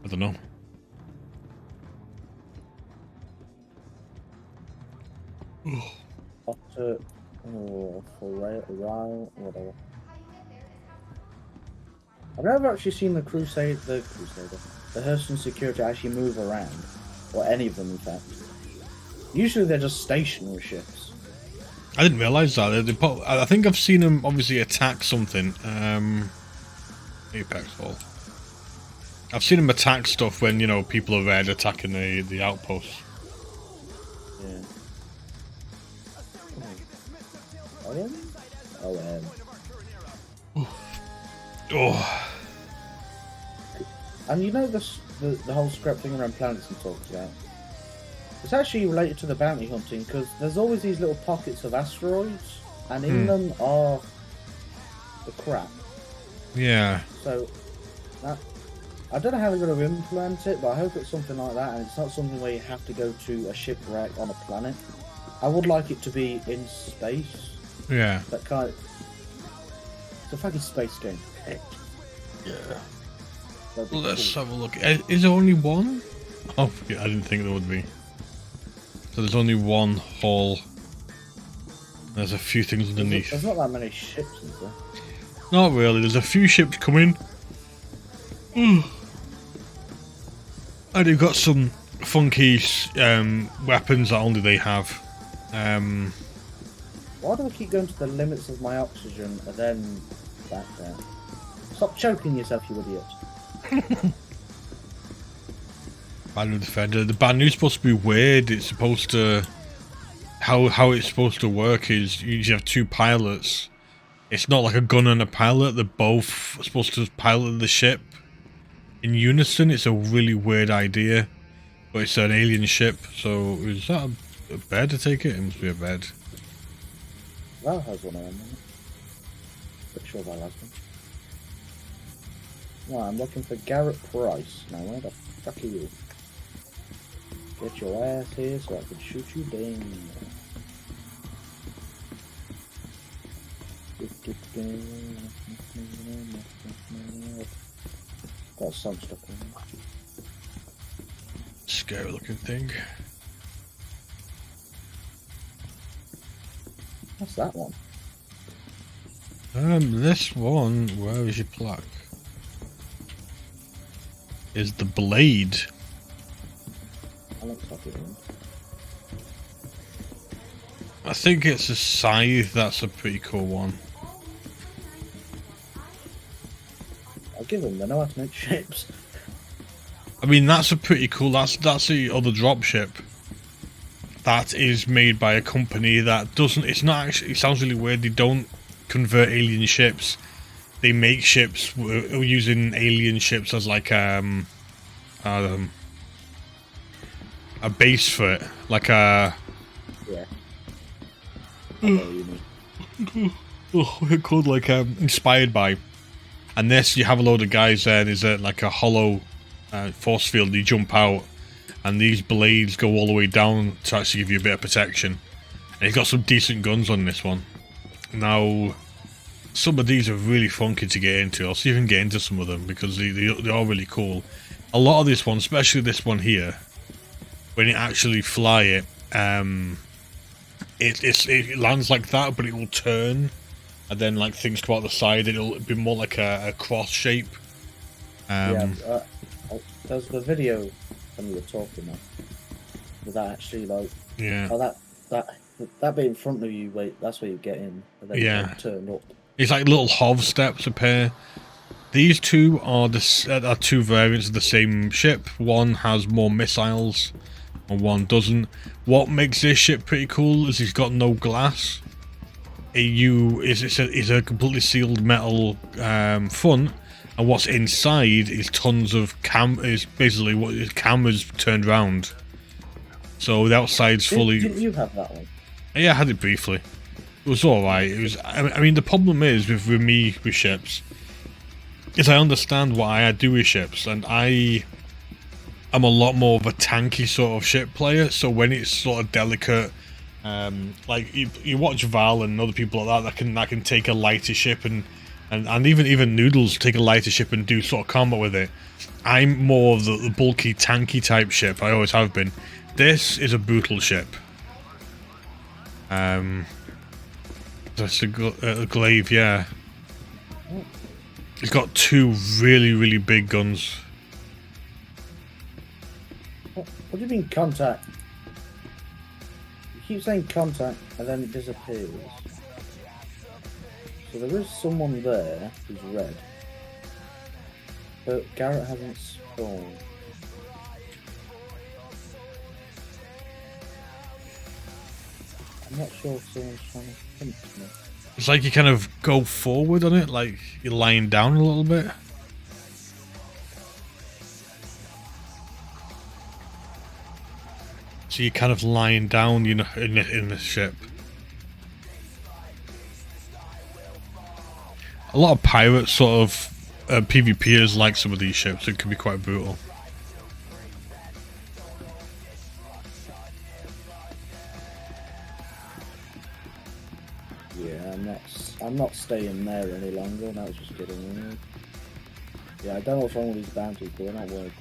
I don't know. After, oh, for whatever. I've never actually seen the Crusader, the Hurston Security actually move around, or any of them, in fact. Usually they're just stationary ships. I didn't realise that. I think I've seen them obviously attack something. Apex Hall. I've seen them attack stuff when, you know, people are red attacking the outposts. Yeah. Oh. And you know the whole scrap thing around planets we talked about? It's actually related to the bounty hunting, because there's always these little pockets of asteroids, and in them are the crap. Yeah. So, I don't know how they're going to implement it, but I hope it's something like that, and it's not something where you have to go to a shipwreck on a planet. I would like it to be in space. Yeah. That kind of... It's a fucking space game. Yeah. Well, let's have a look. Is there only one? Oh, yeah, I didn't think there would be. So there's only one hall. There's a few things underneath. There's not that many ships, is there? Not really. There's a few ships coming. And you've got some funky weapons that only they have. Why do I keep going to the limits of my oxygen and then back down? Stop choking yourself, you idiot. BANU Defender. The BANU's supposed to be weird. It's supposed to... How it's supposed to work is you usually have two pilots. It's not like a gun and a pilot. They're both supposed to pilot the ship in unison. It's a really weird idea. But it's an alien ship. So is that a bed to take it? It must be a bed. Val has one of them. Pretty sure Val has one. Right, I'm looking for Garrett Price. Now, where the fuck are you? Get your ass here so I can shoot you down. Got some stuff in there. Scary looking thing. What's that one? This one, where is your plaque? Is the blade. That looks like it is. I think it's a scythe. That's a pretty cool one. I'll give them, they know how to make ships. I mean, that's a pretty cool. That's the other dropship. That is made by a company that doesn't. It's not actually. It sounds really weird. They don't convert alien ships. They make ships using alien ships as like a base for it, like a. Yeah. We're called like inspired by. And this, you have a load of guys there. There's like a hollow force field. You jump out, and these blades go all the way down to actually give you a bit of protection. And he's got some decent guns on this one. Now, some of these are really funky to get into. I'll see if I can get into some of them because they are really cool. A lot of this one, especially this one here, when you actually fly it, it lands like that, but it will turn, and then like things come out the side. It'll be more like a cross shape. There's the video when you were talking about. Was that actually like? Yeah. Oh, that bit in front of you. Wait, that's where you get in. And then Yeah. You turn up. It's like little hov steps appear. These two are are two variants of the same ship. One has more missiles, and one doesn't. What makes this ship pretty cool is he's got no glass. It's a completely sealed metal front, and what's inside is tons of is basically what is cameras turned round. So the outside's fully. Didn't you have that one? Yeah, I had it briefly. It was alright. It was. I mean, the problem is with me with ships is I understand what I do with ships, and I'm a lot more of a tanky sort of ship player. So when it's sort of delicate, like you watch Val and other people like that can take a lighter ship and even Noodles take a lighter ship and do sort of combat with it. I'm more of the bulky, tanky type ship. I always have been. This is a brutal ship. That's a glaive, yeah. It's got two really, really big guns. What do you mean contact? You keep saying contact and then it disappears. So there is someone there who's red. But Garrett hasn't spawned. I'm not sure if someone's trying to pinch me. It's like you kind of go forward on it, like you're lying down a little bit. So you're kind of lying down, you know, in the ship. A lot of pirates sort of PvPers like some of these ships. It can be quite brutal. Yeah, I'm not staying there any longer. That was just getting weird. Yeah, I don't know what's wrong with these bounties, but they're not working.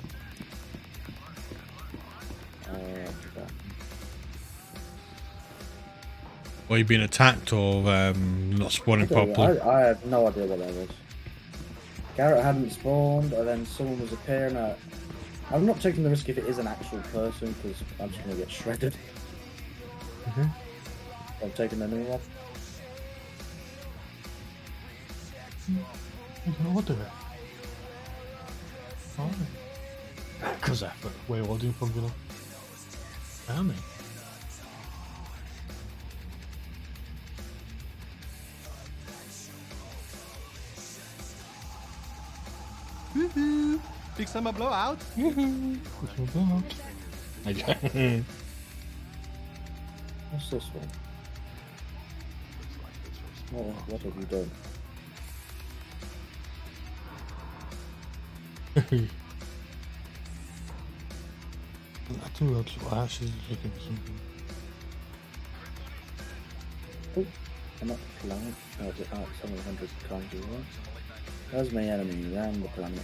Or you being attacked or not spawning properly? I have no idea what that was. Garrett hadn't spawned, and then someone was appearing. I'm not taking the risk if it is an actual person, because I'm just going to get shredded. I'm taking the new one. You can order it. Oh. Because effort. Where are you from, you know? Army. Woohoo! Big summer blowout. Woohoo! Blowout. What's this one? What have you done? I think that's what Ash is looking for something. Oh, I'm at the planet. Oh, it's out 700 times as well. There's my enemy around the planet.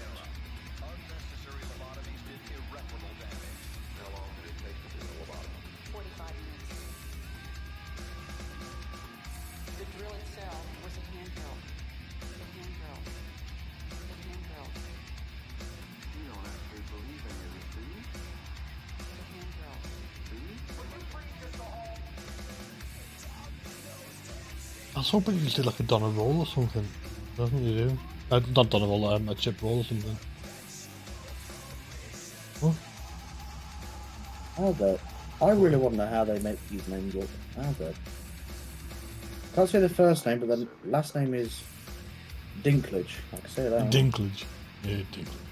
I was hoping you just did like a Donna roll or something. Doesn't you do? Not Donna roll, a chip roll or something. Oh. How the? I really want to know how they make these names up. How the? Can't say the first name, but the last name is Dinklage. I can say that. Dinklage. Yeah, Dinklage.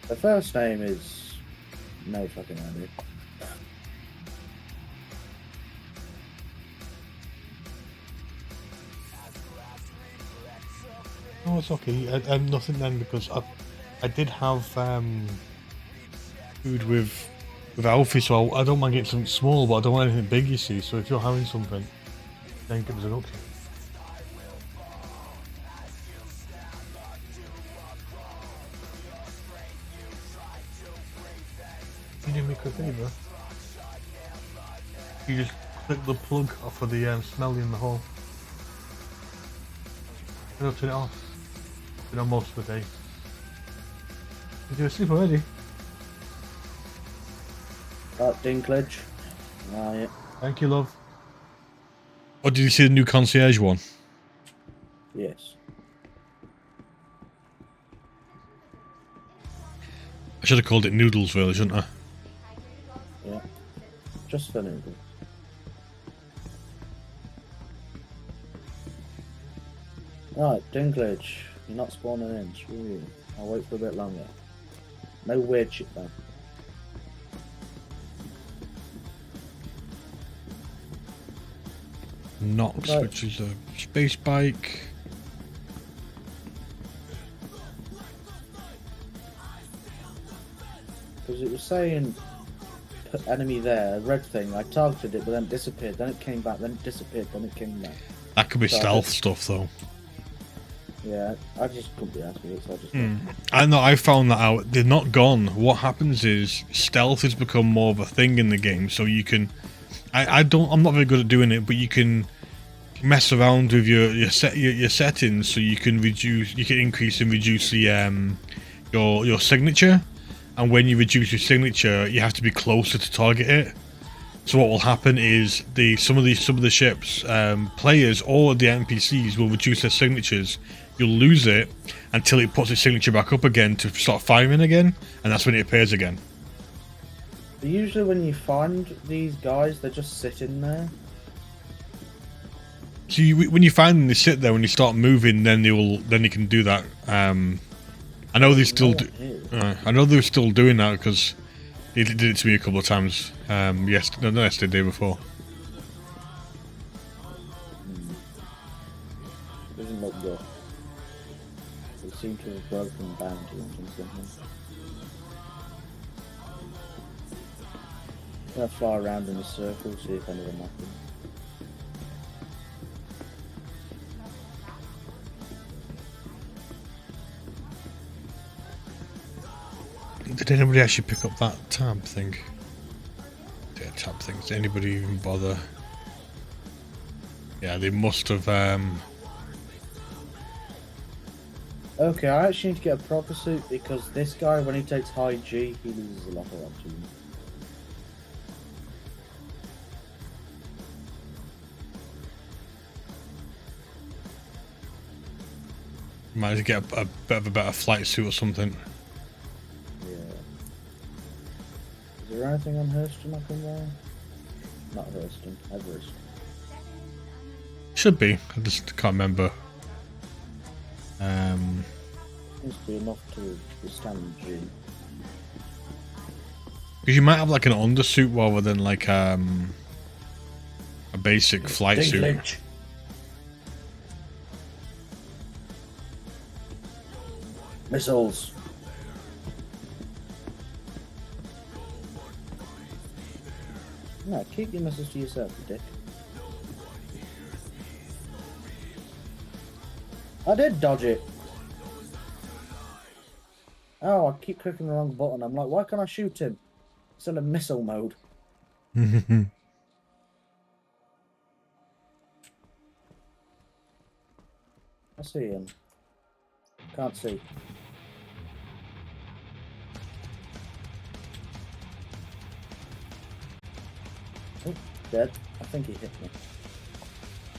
The first name is no fucking idea. Oh, it's okay. I'm nothing then because I did have food with Alfie, so I don't mind getting something small, but I don't want anything big. You see, so if you're having something, then give us an option. Can you do me a favour? You just click the plug off of the smelly in the hole. And I'll turn it off. Been on most of the day. Did you asleep already? Dinklage. Ah, yeah. Thank you, love. Oh, did you see the new concierge one? Yes. I should have called it Noodlesville, shouldn't I? Yeah. Just for noodles. Right, Dinklage. You're not spawning in, screw you. I'll wait for a bit longer. No weird shit though. Nox, Right. which is a space bike. Because it was saying put enemy there, red thing. I targeted it, but then it disappeared. Then it came back. Then it disappeared. Then it came back. That could be So stealth stuff, though. Yeah, I just couldn't be asked with it, so I just. I know. I found that out. They're not gone. What happens is stealth has become more of a thing in the game. So you can. I'm not very good at doing it, but you can mess around with your settings, so you can increase and reduce the your signature. And when you reduce your signature, you have to be closer to target it. So what will happen is some of the ships, players or the NPCs will reduce their signatures. You'll lose it until it puts its signature back up again to start firing again, and that's when it appears again. But usually when you find these guys, they're just sitting there. So when you find them, they sit there. When you start moving, then they can do that. I know they still do. I know they're still doing that because they did it to me a couple of times. Yesterday, the day before. Doesn't look good. They seem to have broken bounty or something. I'm gonna fly around in a circle, see if any of them happen. Did anybody actually pick up that tab thing? Yeah, tab thing. Did anybody even bother? Yeah, they must have. Okay, I actually need to get a proper suit because this guy, when he takes high G, he loses a lot of oxygen. Might as well get a bit of a better flight suit or something. Yeah. Is there anything on Hurston I can wear? Not Hurston, Everest. Should be. I just can't remember. Seems to be enough to withstand G. Because you might have like an undersuit rather than like a basic flight suit. Glitch. Missiles. No, keep your missiles to yourself, you dick. I did dodge it. Oh, I keep clicking the wrong button. I'm like, why can't I shoot him? It's in a missile mode. I see him. Can't see. Oh, dead. I think he hit me.